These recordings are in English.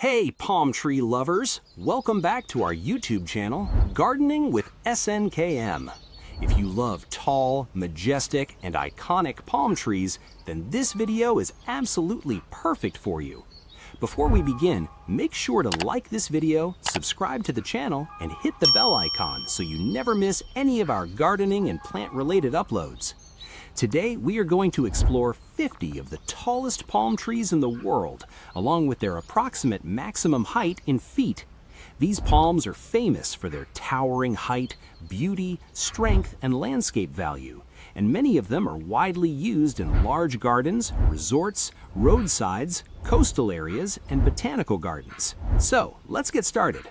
Hey palm tree lovers! Welcome back to our YouTube channel, Gardening with SNKM. If you love tall, majestic, and iconic palm trees, then this video is absolutely perfect for you. Before we begin, make sure to like this video, subscribe to the channel, and hit the bell icon so you never miss any of our gardening and plant-related uploads. Today, we are going to explore 50 of the tallest palm trees in the world, along with their approximate maximum height in feet. These palms are famous for their towering height, beauty, strength, and landscape value, and many of them are widely used in large gardens, resorts, roadsides, coastal areas, and botanical gardens. So, let's get started.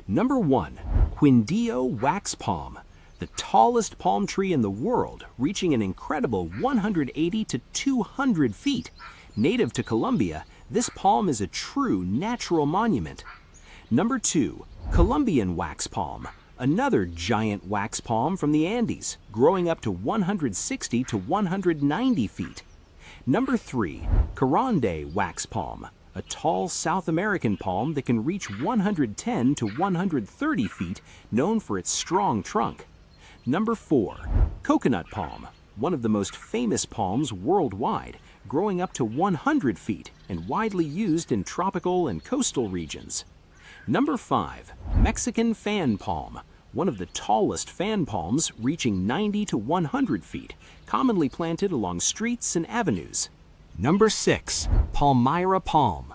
Number 1. Quindío Wax Palm. The tallest palm tree in the world, reaching an incredible 180 to 200 feet. Native to Colombia, this palm is a true natural monument. Number 2. Colombian Wax Palm. Another giant wax palm from the Andes, growing up to 160 to 190 feet. Number 3. Carande Wax Palm. A tall South American palm that can reach 110 to 130 feet, known for its strong trunk. Number 4. Coconut Palm, one of the most famous palms worldwide, growing up to 100 feet and widely used in tropical and coastal regions. Number 5. Mexican Fan Palm, one of the tallest fan palms reaching 90 to 100 feet, commonly planted along streets and avenues. Number 6. Palmyra Palm,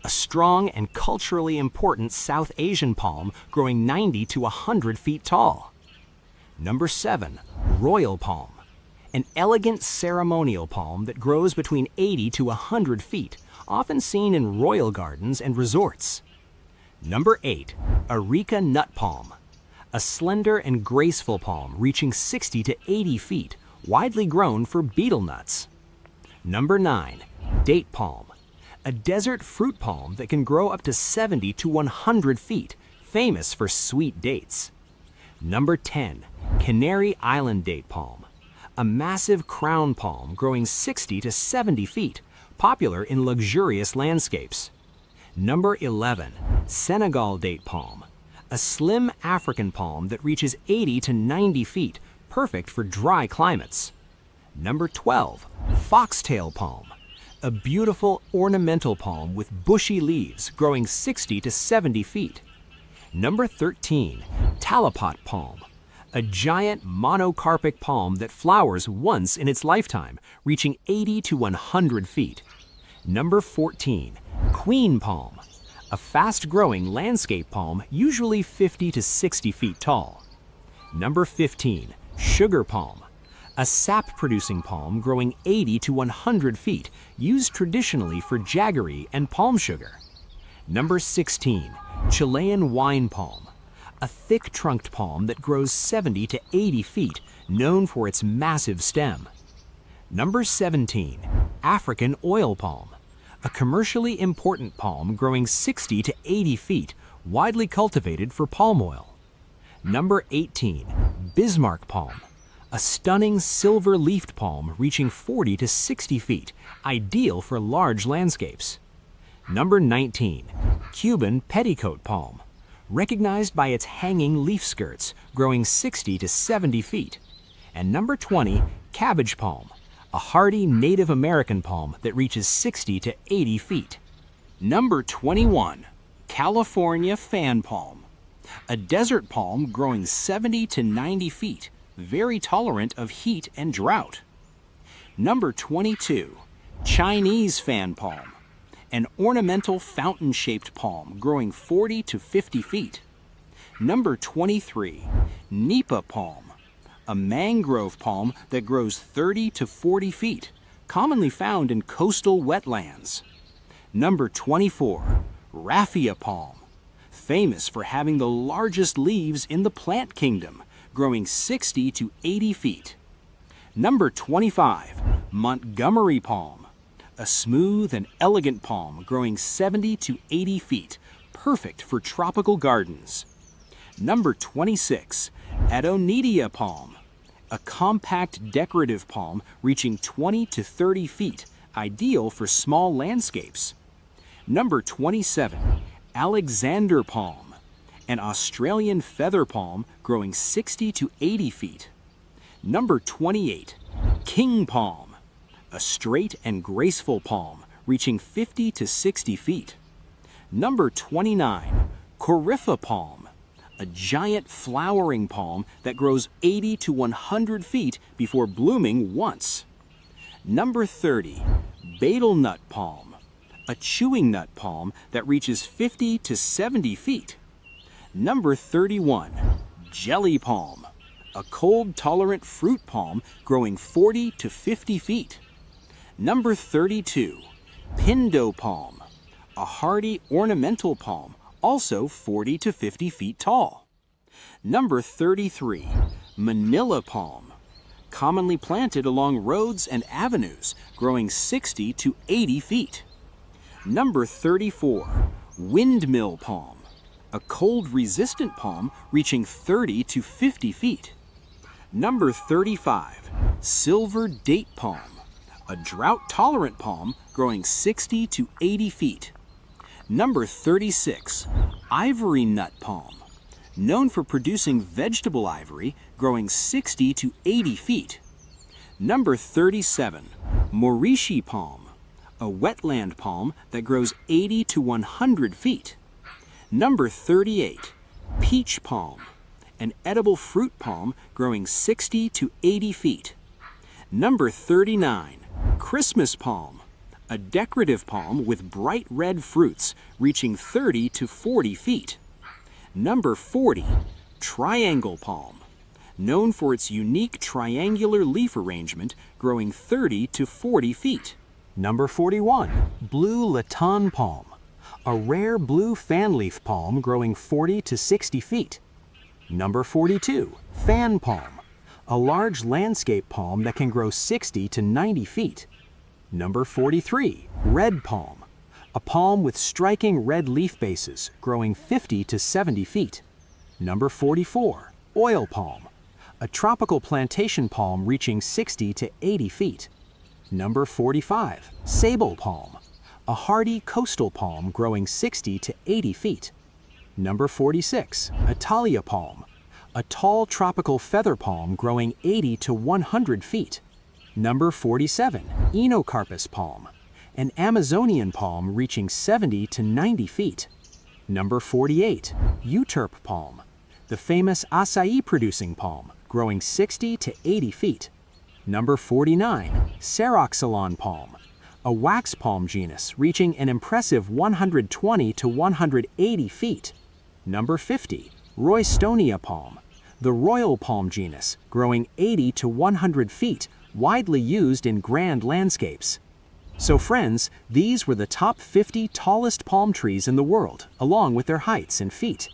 a strong and culturally important South Asian palm growing 90 to 100 feet tall. Number 7. Royal Palm, an elegant ceremonial palm that grows between 80 to 100 feet, often seen in royal gardens and resorts. Number 8. Areca Nut Palm, a slender and graceful palm reaching 60 to 80 feet, widely grown for betel nuts. Number 9. Date Palm, a desert fruit palm that can grow up to 70 to 100 feet, famous for sweet dates. Number 10. Canary Island Date Palm, a massive crown palm growing 60 to 70 feet, popular in luxurious landscapes. Number 11. Senegal Date Palm, a slim African palm that reaches 80 to 90 feet, perfect for dry climates. Number 12. Foxtail Palm, a beautiful ornamental palm with bushy leaves growing 60 to 70 feet. Number 13. Talipot Palm, a giant monocarpic palm that flowers once in its lifetime, reaching 80 to 100 feet. Number 14. Queen Palm, a fast-growing landscape palm usually 50 to 60 feet tall. Number 15. Sugar Palm, a sap-producing palm growing 80 to 100 feet, used traditionally for jaggery and palm sugar. Number 16. Chilean Wine Palm, a thick-trunked palm that grows 70 to 80 feet, known for its massive stem. Number 17. African Oil Palm, a commercially important palm growing 60 to 80 feet, widely cultivated for palm oil. Number 18. Bismarck Palm, a stunning silver-leafed palm reaching 40 to 60 feet, ideal for large landscapes. Number 19. Cuban Petticoat Palm, recognized by its hanging leaf skirts, growing 60 to 70 feet. And number 20. Cabbage Palm, a hardy Native American palm that reaches 60 to 80 feet. Number 21. California Fan Palm, a desert palm growing 70 to 90 feet, very tolerant of heat and drought. Number 22. Chinese Fan Palm, an ornamental fountain-shaped palm growing 40 to 50 feet. Number 23. Nipa Palm, a mangrove palm that grows 30 to 40 feet, commonly found in coastal wetlands. Number 24. Raffia Palm, famous for having the largest leaves in the plant kingdom, growing 60 to 80 feet. Number 25. Montgomery Palm, a smooth and elegant palm growing 70 to 80 feet, perfect for tropical gardens. Number 26. Adonidia Palm, a compact decorative palm reaching 20 to 30 feet, ideal for small landscapes. Number 27, Alexander palm, an Australian feather palm growing 60 to 80 feet. Number 28, king palm, a straight and graceful palm reaching 50 to 60 feet. Number 29, corypha palm, a giant flowering palm that grows 80 to 100 feet before blooming once. Number 30, betel nut palm, a chewing nut palm that reaches 50 to 70 feet. Number 31, jelly palm, a cold-tolerant fruit palm growing 40 to 50 feet. Number 32, pindo palm, a hardy ornamental palm, also 40 to 50 feet tall. Number 33, manila palm, commonly planted along roads and avenues, growing 60 to 80 feet. Number 34, windmill palm, a cold-resistant palm reaching 30 to 50 feet. Number 35, silver date palm, a drought-tolerant palm growing 60 to 80 feet. Number 36, ivory nut palm, known for producing vegetable ivory, growing 60 to 80 feet. Number 37, morishi palm, a wetland palm that grows 80 to 100 feet. Number 38, peach palm, an edible fruit palm growing 60 to 80 feet. Number 39, Christmas palm, a decorative palm with bright red fruits reaching 30 to 40 feet. Number 40, triangle palm, known for its unique triangular leaf arrangement growing 30 to 40 feet. Number 41, blue latan palm, a rare blue fanleaf palm growing 40 to 60 feet. Number 42, fan palm, a large landscape palm that can grow 60 to 90 feet. Number 43, red palm, a palm with striking red leaf bases growing 50 to 70 feet. Number 44, oil palm, a tropical plantation palm reaching 60 to 80 feet. Number 45, sable palm, a hardy coastal palm growing 60 to 80 feet. Number 46, Italia palm, a tall tropical feather palm growing 80 to 100 feet. Number 47, Enocarpus palm, an Amazonian palm reaching 70 to 90 feet. Number 48, Euterpe palm, the famous acai-producing palm, growing 60 to 80 feet. Number 49, Ceroxylon palm, a wax palm genus reaching an impressive 120 to 180 feet. Number 50, Roystonia palm, the royal palm genus, growing 80 to 100 feet, widely used in grand landscapes. So friends, these were the top 50 tallest palm trees in the world, along with their heights and feet.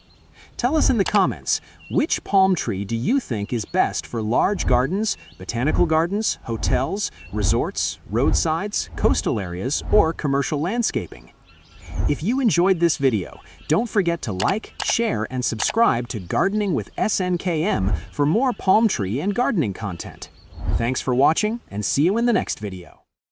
Tell us in the comments, which palm tree do you think is best for large gardens, botanical gardens, hotels, resorts, roadsides, coastal areas, or commercial landscaping? If you enjoyed this video, don't forget to like, share, and subscribe to Gardening with SNKM for more palm tree and gardening content. Thanks for watching, and see you in the next video.